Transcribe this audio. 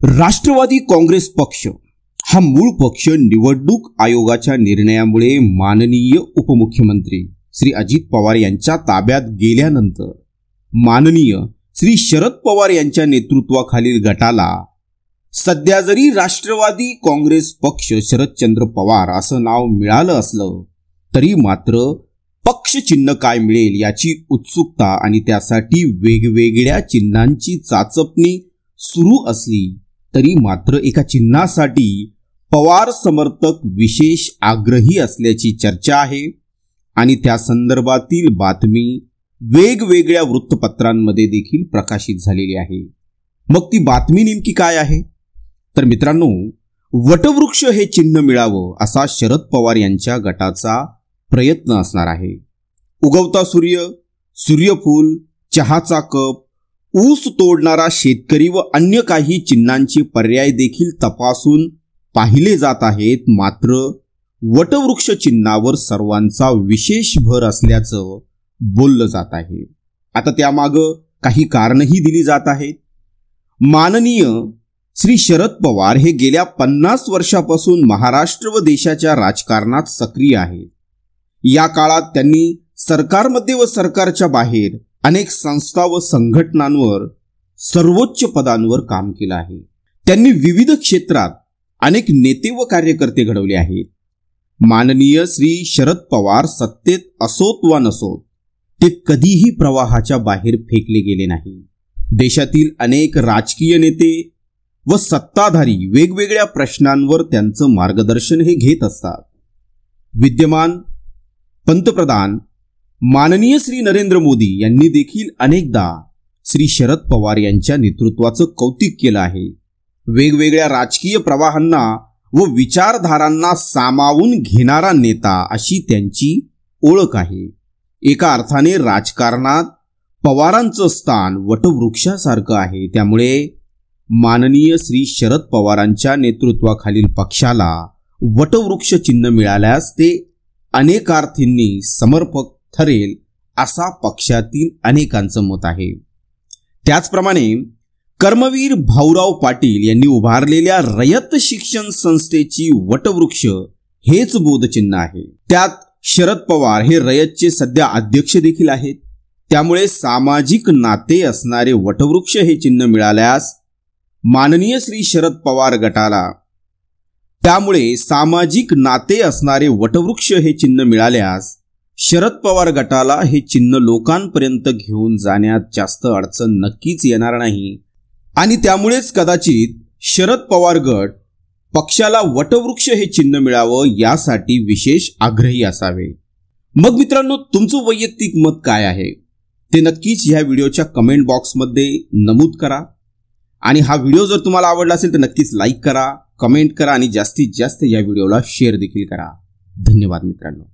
राष्ट्रवादी काँग्रेस पक्ष हा मूळ पक्ष निवडणूक आयोगाच्या निर्णयामुळे माननीय उपमुख्यमंत्री श्री अजित पवार यांच्या ताब्यात गेल्यानंतर माननीय श्री शरद पवार यांच्या नेतृत्वाखालील गटाला सध्या जरी राष्ट्रवादी काँग्रेस पक्ष शरदचंद्र पवार असं नाव मिळालं असलं तरी मात्र पक्ष चिन्ह काय मिळेल याची उत्सुकता आणि त्यासाठी वेगवेगळ्या चिन्हांची चाचपणी सुरू असली तरी मात्र एका चिन्हासाठी पवार समर्थक विशेष आग्रही असल्याची चर्चा आहे आणि त्या संदर्भातील बातमी वेगवेगळ्या वृत्तपत्रांमध्ये देखील प्रकाशित झालेली आहे। मग ती बातमी नेमकी काय आहे तर मित्रांनो, वटवृक्ष हे चिन्ह मिळावं असा शरद पवार यांच्या गटाचा प्रयत्न असणार आहे। उगवता सूर्य, सूर्यफूल, चहाचा कप, ऊस तोडणारा शेतकरी व अन्य काही चिन्हांचे पर्याय देखील तपासून पाहिले जात आहेत, मात्र वटवृक्ष चिन्हावर सर्वांचा विशेष भर असल्याचं बोललं जात आहे। आता त्यामागं काही कारणही दिली जात आहेत। माननीय श्री शरद पवार हे गेल्या 50 वर्षापासून महाराष्ट्र व देशाच्या राजकारणात सक्रिय आहेत। या काळात त्यांनी सरकारमध्ये व सरकारच्या बाहेर अनेक संस्था व संघटनांवर सर्वोच्च पदांवर काम केलं आहे। त्यांनी विविध क्षेत्रात अनेक नेते व कार्यकर्ते घडवले आहेत। माननीय श्री शरद पवार सत्तेत असोत वा नसोत ते कधीही प्रवाहाच्या बाहेर फेकले गेले नाही। देशातील अनेक राजकीय नेते व सत्ताधारी वेगवेगळ्या प्रश्नांवर त्यांचं मार्गदर्शन हे घेत असतात। विद्यमान पंतप्रधान माननीय श्री नरेंद्र मोदी यांनी देखील अनेकदा श्री शरद पवार यांच्या नेतृत्वाचं कौतुक केलं आहे। वेगवेगळ्या राजकीय प्रवाहांना व विचारधारांना सामावून घेणारा नेता अशी त्यांची ओळख आहे। एका अर्थाने राजकारणात पवारांचं स्थान वटवृक्षासारखं आहे। त्यामुळे माननीय श्री शरद पवारांच्या नेतृत्वाखालील पक्षाला वटवृक्ष चिन्ह मिळाल्यास ते अनेकार्थींनी समर्पक ठरेल असा पक्षातील अनेकांचं मत आहे। त्याचप्रमाणे कर्मवीर भाऊराव पाटील यांनी उभारलेल्या रयत शिक्षण संस्थेची वटवृक्ष हेच बोधचिन्ह आहे। त्यात शरद पवार हे रयतचे सध्या अध्यक्ष देखील आहेत। त्यामुळे सामाजिक नाते असणारे वटवृक्ष हे चिन्ह मिळाल्यास माननीय श्री शरद पवार गटाला हे चिन्ह मिळाल्यास शरद पवार गटाला हे चिन्ह लोकांपर्यंत घेऊन जाण्यात जास्त अडचण नक्कीच येणार नाही आणि त्यामुळेच कदाचित शरद पवार गट पक्षाला वटवृक्ष हे चिन्ह मिळावं यासाठी विशेष आग्रही असावे। मग मित्रांनो, तुमचं वैयक्तिक मत काय आहे ते नक्कीच ह्या व्हिडिओच्या कमेंट बॉक्समध्ये नमूद करा आणि हा व्हिडिओ जर तुम्हाला आवडला असेल तर नक्कीच लाईक करा, कमेंट करा आणि जास्तीत जास्त या व्हिडिओला शेअर देखील करा। धन्यवाद मित्रांनो।